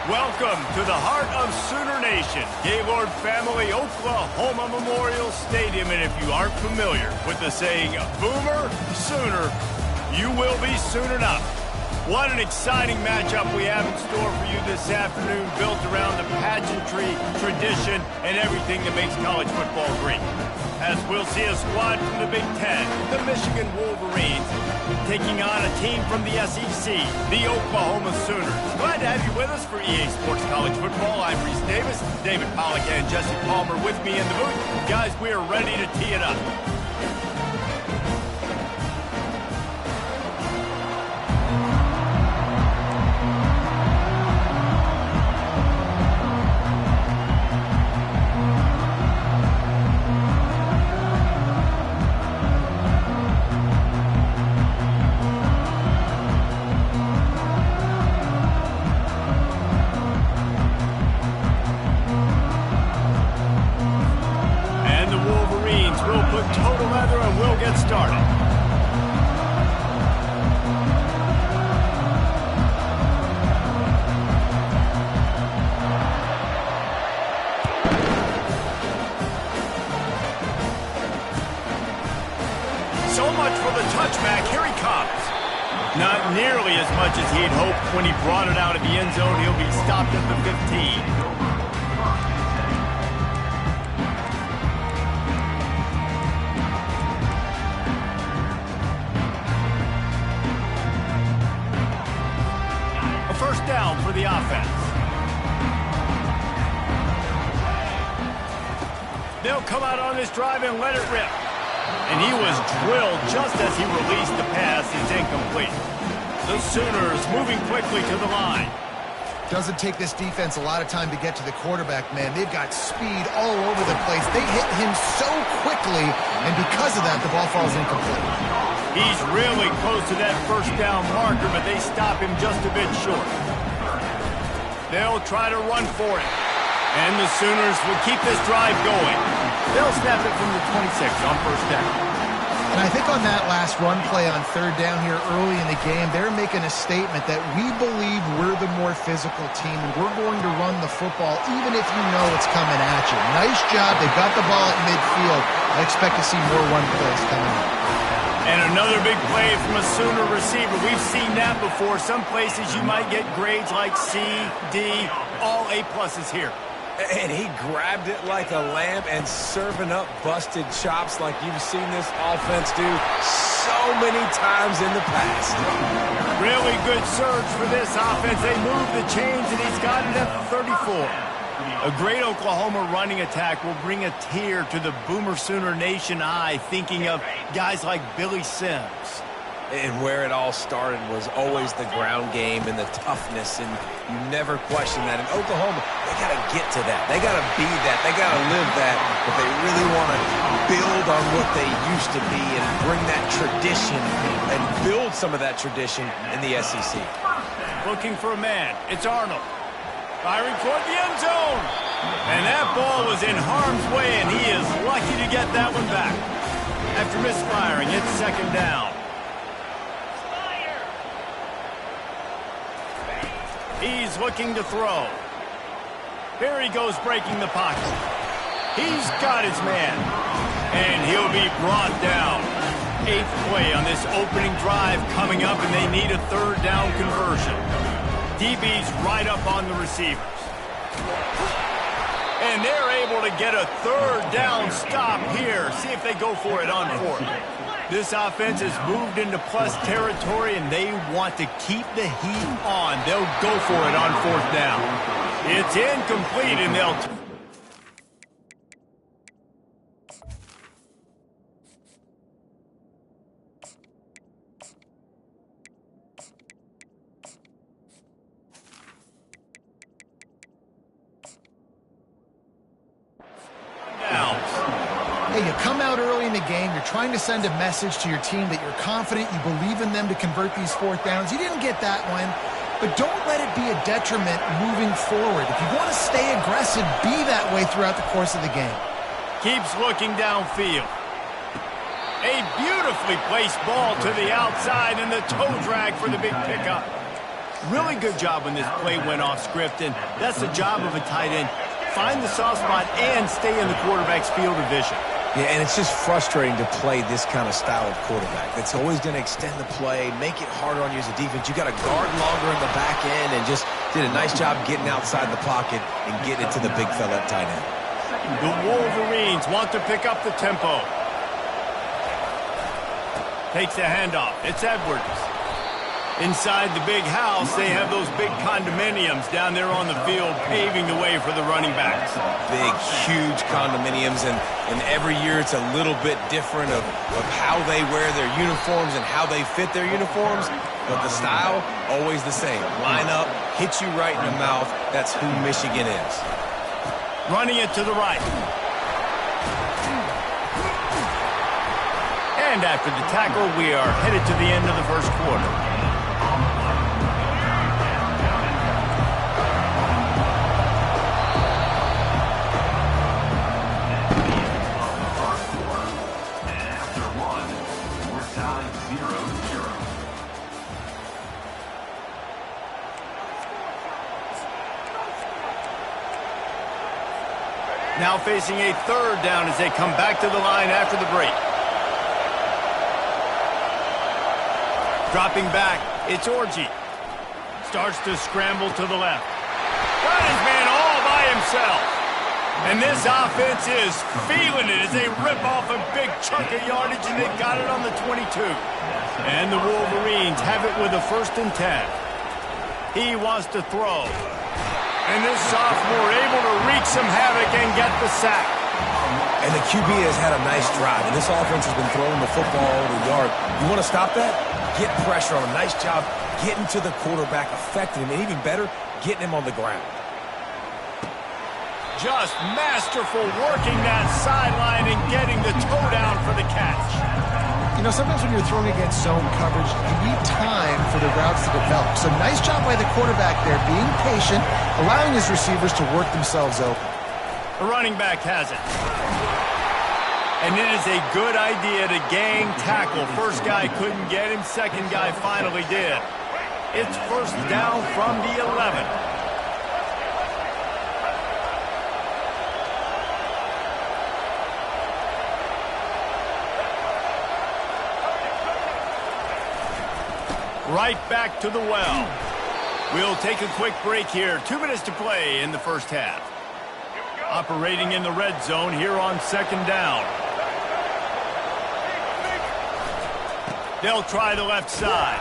Welcome to the heart of Sooner Nation, Gaylord Family Oklahoma Memorial Stadium. And if you aren't familiar with the saying, Boomer Sooner, you will be soon enough. What an exciting matchup we have in store for you this afternoon, built around the pageantry, tradition, and everything that makes college football great. As we'll see a squad from the Big Ten, the Michigan Wolverines, taking on a team from the SEC, the Oklahoma Sooners. Glad to have you with us for EA Sports College Football. I'm Reese Davis, David Pollack, and Jesse Palmer with me in the booth. Guys, we are ready to tee it up. Not nearly as much as he'd hoped when he brought it out of the end zone. He'll be stopped at the 15. A first down for the offense. They'll come out on this drive and let it rip. And he was drilled just as he released the pass. It's incomplete. The Sooners moving quickly to the line. Doesn't take this defense a lot of time to get to the quarterback, man. They've got speed all over the place. They hit him so quickly, and because of that, the ball falls incomplete. He's really close to that first down marker, but they stop him just a bit short. They'll try to run for it. And the Sooners will keep this drive going. They'll snap it from the 26 on first down. And I think on that last run play on third down here early in the game, they're making a statement that we believe we're the more physical team, and we're going to run the football even if you know it's coming at you. Nice job. They've got the ball at midfield. I expect to see more run plays coming up. And another big play from a Sooner receiver. We've seen that before. Some places you might get grades like C, D, all A-pluses here. And he grabbed it like a lamb and serving up busted chops like you've seen this offense do so many times in the past. Really good surge for this offense. They move the chains, and he's got it at the 34. A great Oklahoma running attack will bring a tear to the Boomer Sooner Nation eye, thinking of guys like Billy Sims. And where it all started was always the ground game and the toughness, and you never question that. In Oklahoma, they got to get to that. They got to be that. They got to live that. But they really want to build on what they used to be and bring that tradition and build some of that tradition in the SEC. Looking for a man. It's Arnold. Firing toward the end zone. And that ball was in harm's way, and he is lucky to get that one back. After misfiring, it's second down. He's looking to throw. Here he goes, breaking the pocket. He's got his man. And he'll be brought down. 8th play on this opening drive coming up, and they need a third down conversion. DB's right up on the receivers. And they're able to get a third down stop here. See if they go for it on fourth. This offense has moved into plus territory, and they want to keep the heat on. They'll go for it on fourth down. It's incomplete, and they'll... Hey, you come out early in the game, you're trying to send a message to your team that you're confident, you believe in them to convert these fourth downs. You didn't get that one, but don't let it be a detriment moving forward. If you want to stay aggressive, be that way throughout the course of the game. Keeps looking downfield. A beautifully placed ball to the outside, and the toe drag for the big pickup. Really good job when this play went off script, and that's the job of a tight end. Find the soft spot and stay in the quarterback's field of vision. Yeah, and it's just frustrating to play this kind of style of quarterback. It's always going to extend the play, make it harder on you as a defense. You got to guard longer in the back end, and just did a nice job getting outside the pocket and getting it to the big fella at tight end. The Wolverines want to pick up the tempo. Takes the handoff. It's Edwards. Inside the big house, they have those big condominiums down there on the field paving the way for the running backs. Big, huge condominiums, and every year it's a little bit different of how they wear their uniforms and how they fit their uniforms, but the style, always the same. Line up, hit you right in the mouth. That's who Michigan is. Running it to the right. And after the tackle, we are headed to the end of the first quarter. Now facing a third down as they come back to the line after the break. Dropping back, it's Orji. Starts to scramble to the left. Got his man all by himself. And this offense is feeling it as they rip off a big chunk of yardage, and they've got it on the 22. And the Wolverines have it with a 1st and 10. He wants to throw. And this sophomore able to wreak some havoc and get the sack. And the QB has had a nice drive, and this offense has been throwing the football over the yard. You want to stop that? Get pressure on him. Nice job getting to the quarterback, affecting him, and even better, getting him on the ground. Just masterful working that sideline and getting the toe down for the catch. You know, sometimes when you're throwing against zone coverage, you need time for the routes to develop. So nice job by the quarterback there, being patient, allowing his receivers to work themselves open. The running back has it. And it is a good idea to gang tackle. First guy couldn't get him, second guy finally did. It's 1st down from the 11. Right back to the well. We'll take a quick break here. 2 minutes to play in the first half. Operating in the red zone here on 2nd down. They'll try the left side.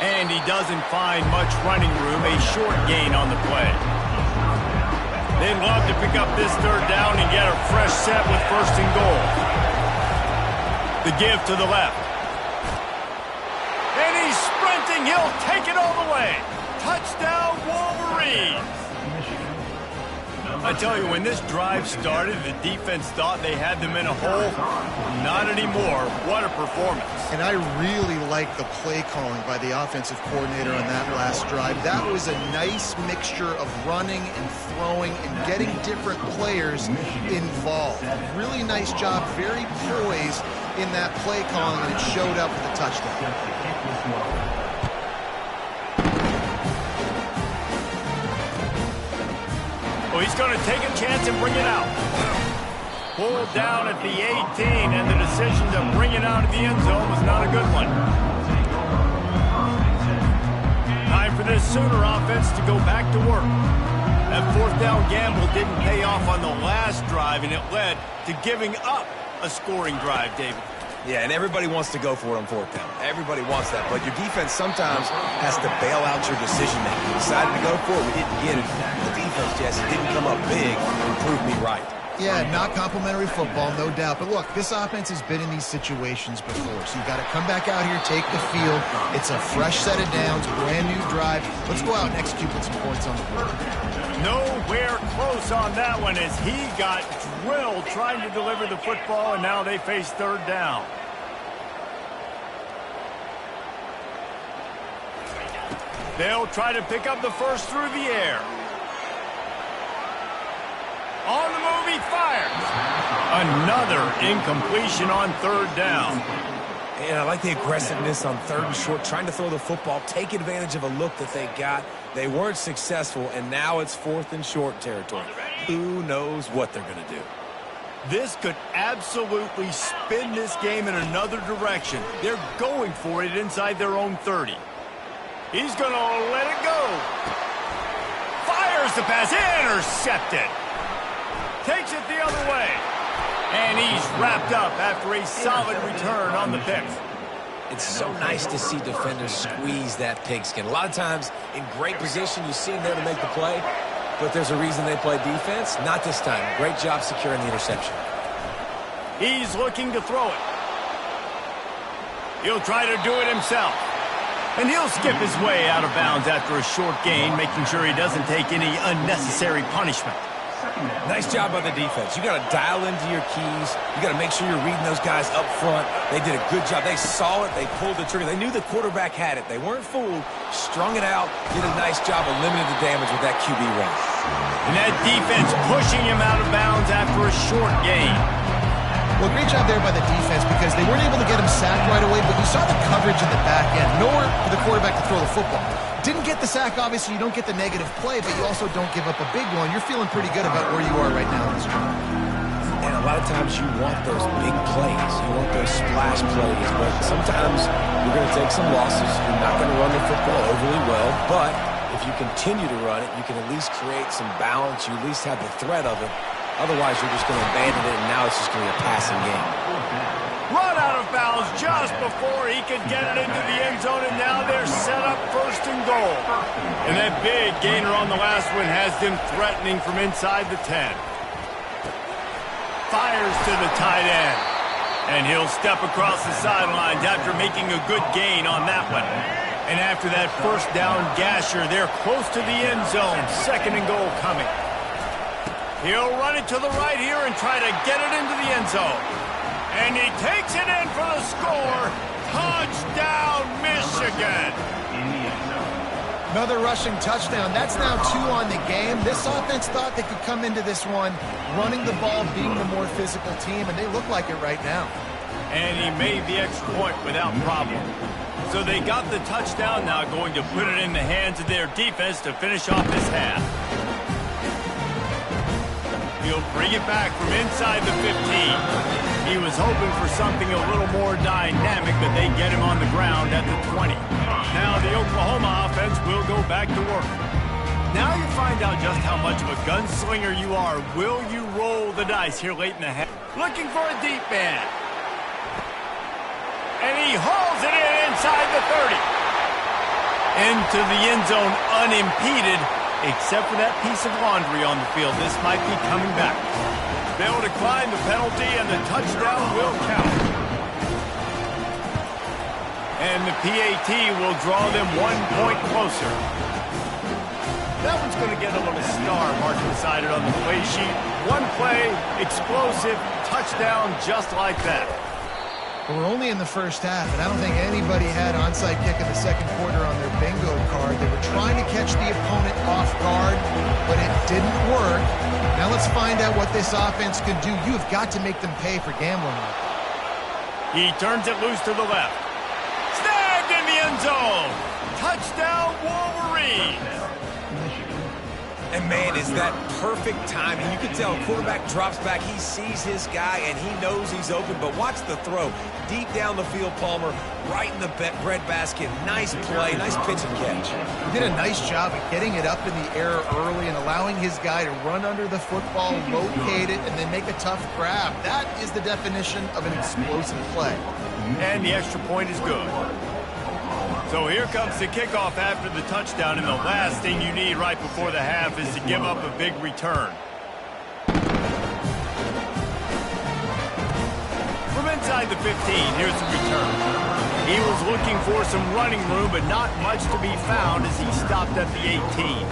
And he doesn't find much running room. A short gain on the play. They'd love to pick up this 3rd down and get a fresh set with 1st and goal. The give to the left. And he's sprinting. He'll take it all the way. Touchdown, Wolverines. I tell you, when this drive started, the defense thought they had them in a hole. Not anymore. What a performance. And I really like the play calling by the offensive coordinator on that last drive. That was a nice mixture of running and throwing and getting different players involved. Really nice job, very poised in that play calling, and it showed up with a touchdown. Well, he's going to take a chance and bring it out. Pulled down at the 18, and the decision to bring it out of the end zone was not a good one. Time for this Sooner offense to go back to work. That 4th down gamble didn't pay off on the last drive, and it led to giving up a scoring drive, David. Yeah, and everybody wants to go for it on 4th down. Everybody wants that, but your defense sometimes has to bail out your decision-making. You decided to go for it, we didn't get it. The defense, Jesse, didn't come up big and prove me right. Yeah, not complimentary football, no doubt. But look, this offense has been in these situations before, so you got to come back out here, take the field. It's a fresh set of downs, brand new drive. Let's go out and execute with some points on the board. Nowhere close on that one as he got drilled trying to deliver the football, and now they face 3rd down. They'll try to pick up the first through the air. On the move, he fires. Another incompletion on 3rd down. And I like the aggressiveness on 3rd and short, trying to throw the football, take advantage of a look that they got. They weren't successful, and now it's 4th and short territory. Who knows what they're going to do? This could absolutely spin this game in another direction. They're going for it inside their own 30. He's going to let it go. Fires the pass, intercepted. Takes it the other way. And he's wrapped up after a solid return on the pick. It's so nice to see defenders squeeze that pigskin. A lot of times, in great position, you see them there to make the play, but there's a reason they play defense. Not this time. Great job securing the interception. He's looking to throw it. He'll try to do it himself. And he'll skip his way out of bounds after a short gain, making sure he doesn't take any unnecessary punishment. Nice job by the defense. You got to dial into your keys. You got to make sure you're reading those guys up front. They did a good job. They saw it. They pulled the trigger. They knew the quarterback had it. They weren't fooled. Strung it out. Did a nice job of limiting the damage with that QB run. And that defense pushing him out of bounds after a short gain. Well, great job there by the defense because they weren't able to get him sacked right away, but you saw the coverage in the back end. Nowhere for the quarterback to throw the football. Didn't get the sack, obviously. You don't get the negative play, but you also don't give up a big one. You're feeling pretty good about where you are right now in this drive. And a lot of times you want those big plays. You want those splash plays, but sometimes you're going to take some losses. You're not going to run the football overly well, but if you continue to run it, you can at least create some balance. You at least have the threat of it. Otherwise, you're just going to abandon it, and now it's just going to be a passing game. Run out of bounds just before he could get it into the end zone, and now they're set up 1st and goal. And that big gainer on the last one has them threatening from inside the 10. Fires to the tight end. And he'll step across the sidelines after making a good gain on that one. And after that 1st down gasher, they're close to the end zone. 2nd and goal coming. He'll run it to the right here and try to get it into the end zone. And he takes it in for the score. Touchdown, Michigan. Another rushing touchdown. That's now 2 on the game. This offense thought they could come into this one running the ball, being the more physical team, and they look like it right now. And he made the extra point without problem. So they got the touchdown, now going to put it in the hands of their defense to finish off this half. He'll bring it back from inside the 15. He was hoping for something a little more dynamic, but they get him on the ground at the 20. Now the Oklahoma offense will go back to work. Now you find out just how much of a gunslinger you are. Will you roll the dice here late in the half? Looking for a deep man. And he hauls it in inside the 30. Into the end zone unimpeded. Except for that piece of laundry on the field, this might be coming back. They'll decline the penalty, and the touchdown will count. And the PAT will draw them 1 point closer. That one's going to get a little star mark decided on the play sheet. 1 play, explosive, touchdown just like that. But we're only in the 1st half, and I don't think anybody had onside kick in the 2nd quarter on their bingo card. They were trying to catch the opponent off guard, but it didn't work. Now let's find out what this offense can do. You have got to make them pay for gambling. He turns it loose to the left. Snagged in the end zone. Touchdown, Wolverines. And, man, is that perfect timing. You can tell quarterback drops back. He sees his guy, and he knows he's open. But watch the throw. Deep down the field, Palmer, right in the breadbasket. Nice play, nice pitch and catch. He did a nice job of getting it up in the air early and allowing his guy to run under the football, locate it, and then make a tough grab. That is the definition of an explosive play. And the extra point is good. So here comes the kickoff after the touchdown, and the last thing you need right before the half is to give up a big return. From inside the 15, here's the return. He was looking for some running room, but not much to be found as he stopped at the 18.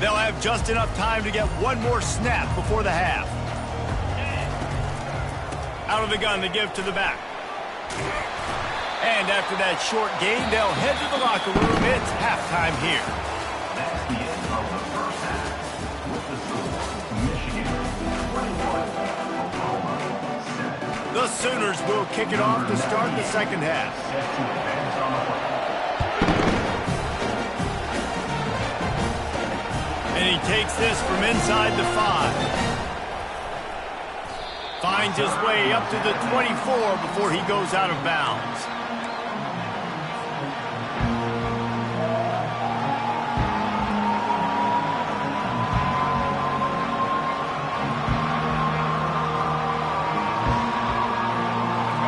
They'll have just enough time to get 1 more snap before the half. Out of the gun to give to the back. And after that short gain, they'll head to the locker room. It's halftime here. That's the end of the first half. With the score, Michigan 21, Oklahoma 7. The Sooners will kick it off to start the second half. Set to advance on the play. And he takes this from inside the 5. Finds his way up to the 24 before he goes out of bounds.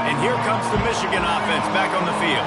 And here comes the Michigan offense back on the field.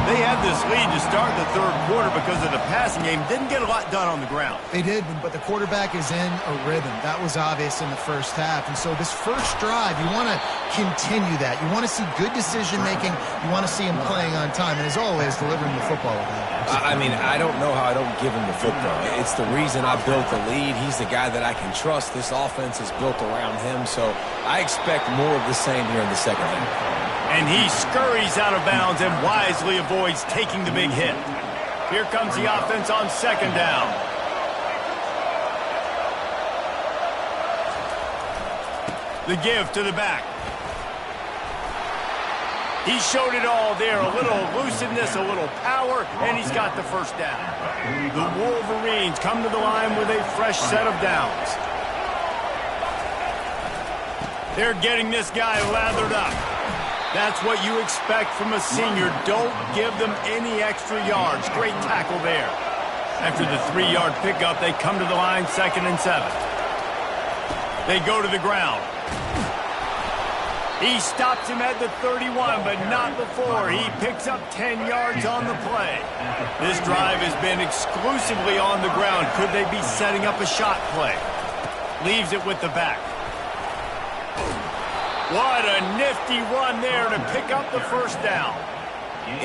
They had this lead to start the third quarter because of the passing game. Didn't get a lot done on the ground. They did, but the quarterback is in a rhythm. That was obvious in the first half. And so this first drive, you want to continue that. You want to see good decision-making. You want to see him playing on time. And as always, delivering the football with that. I mean, I don't know how I don't give him the football. It's the reason I built the lead. He's the guy that I can trust. This offense is built around him. So I expect more of the same here in the second half. And he scurries out of bounds and wisely avoids taking the big hit. Here comes the offense on second down. The give to the back. He showed it all there. A little elusiveness, a little power, and he's got the first down. The Wolverines come to the line with a fresh set of downs. They're getting this guy lathered up. That's what you expect from a senior. Don't give them any extra yards. Great tackle there. After the 3-yard pickup, they come to the line, 2nd and 7. They go to the ground. He stops him at the 31, but not before. He picks up 10 yards on the play. This drive has been exclusively on the ground. Could they be setting up a shot play? Leaves it with the back. What a nifty run there to pick up the first down.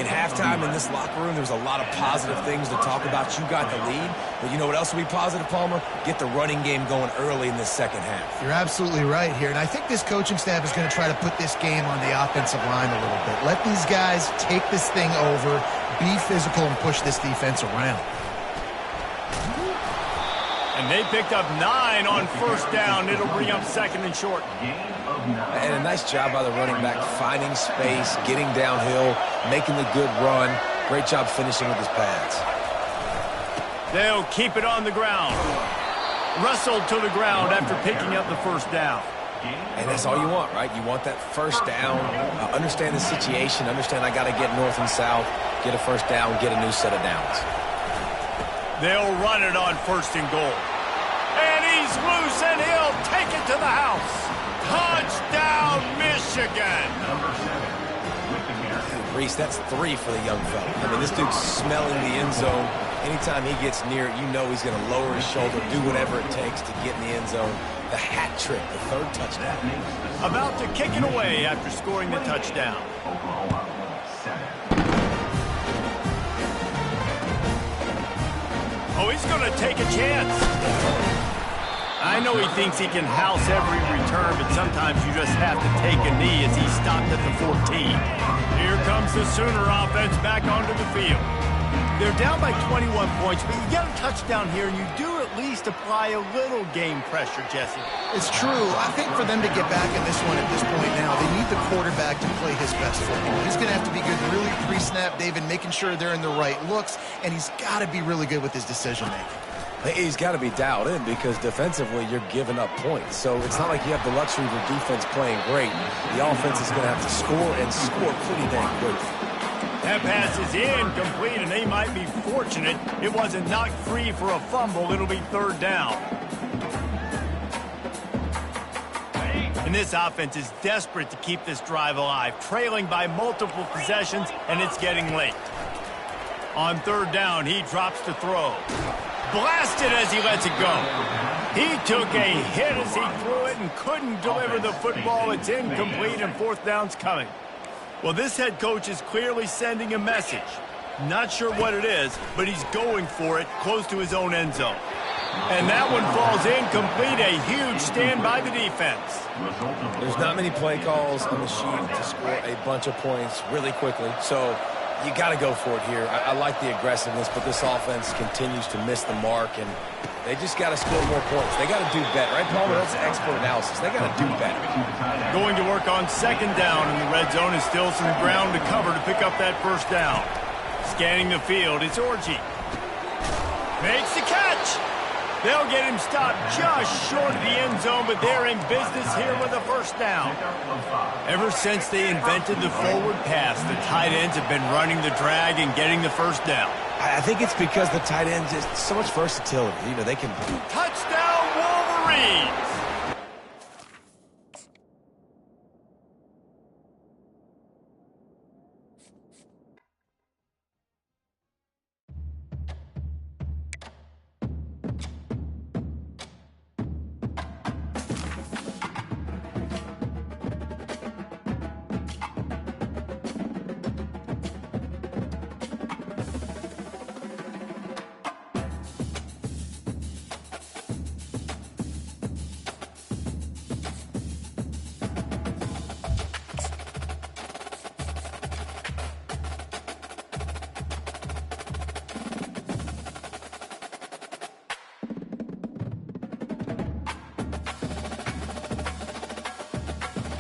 In halftime in this locker room, there's a lot of positive things to talk about. You got the lead, but you know what else will be positive, Palmer? Get the running game going early in this second half. You're absolutely right here, and I think this coaching staff is going to try to put this game on the offensive line a little bit. Let these guys take this thing over, be physical, and push this defense around. And they picked up 9 on first down. It'll bring up 2nd and short. And a nice job by the running back, finding space, getting downhill, making the good run. Great job finishing with his pads. They'll keep it on the ground. Wrestled to the ground after picking up the first down. And that's all you want, right? You want that first down, understand the situation, understand I got to get north and south, get a first down, get a new set of downs. They'll run it on 1st and goal. And he's loose, and he'll take it to the house. Touchdown, Michigan! Reese, that's 3 for the young fella. I mean, this dude's smelling the end zone. Anytime he gets near it, you know he's going to lower his shoulder, do whatever it takes to get in the end zone. The hat trick, the 3rd touchdown. About to kick it away after scoring the touchdown. Oh, he's going to take a chance. I know he thinks he can house every return, but sometimes you just have to take a knee as he stopped at the 14. Here comes the Sooner offense back onto the field. They're down by 21 points, but you get a touchdown here, and you do at least apply a little game pressure, Jesse. It's true. I think for them to get back in this one at this point now, they need the quarterback to play his best football. He's going to have to be good really pre-snap, David, making sure they're in the right looks, and he's got to be really good with his decision-making. He's got to be dialed in because defensively you're giving up points. So it's not like you have the luxury of your defense playing great. The offense is going to have to score and score pretty dang quickly. That pass is incomplete, and they might be fortunate it wasn't knocked free for a fumble. It'll be 3rd down. And this offense is desperate to keep this drive alive, trailing by multiple possessions, and it's getting late. On 3rd down, he drops to throw. Blasted as he lets it go. He took a hit as he threw it and couldn't deliver the football. It's incomplete, and 4th down's coming. Well, this head coach is clearly sending a message. Not sure what it is, but he's going for it close to his own end zone. And that one falls incomplete. A huge stand by the defense. There's not many play calls on the sheet to score a bunch of points really quickly, so you got to go for it here. I like the aggressiveness, but this offense continues to miss the mark, and they just got to score more points. They got to do better, right, Palmer? That's expert analysis. They got to do better. Going to work on second down, and the red zone is still some ground to cover to pick up that first down. Scanning the field, it's Orji. Makes the catch. They'll get him stopped just short of the end zone, but they're in business here with a first down. Ever since they invented the forward pass, the tight ends have been running the drag and getting the first down. I think it's because the tight ends is so much versatility. You know, they can... Touchdown, Wolverines!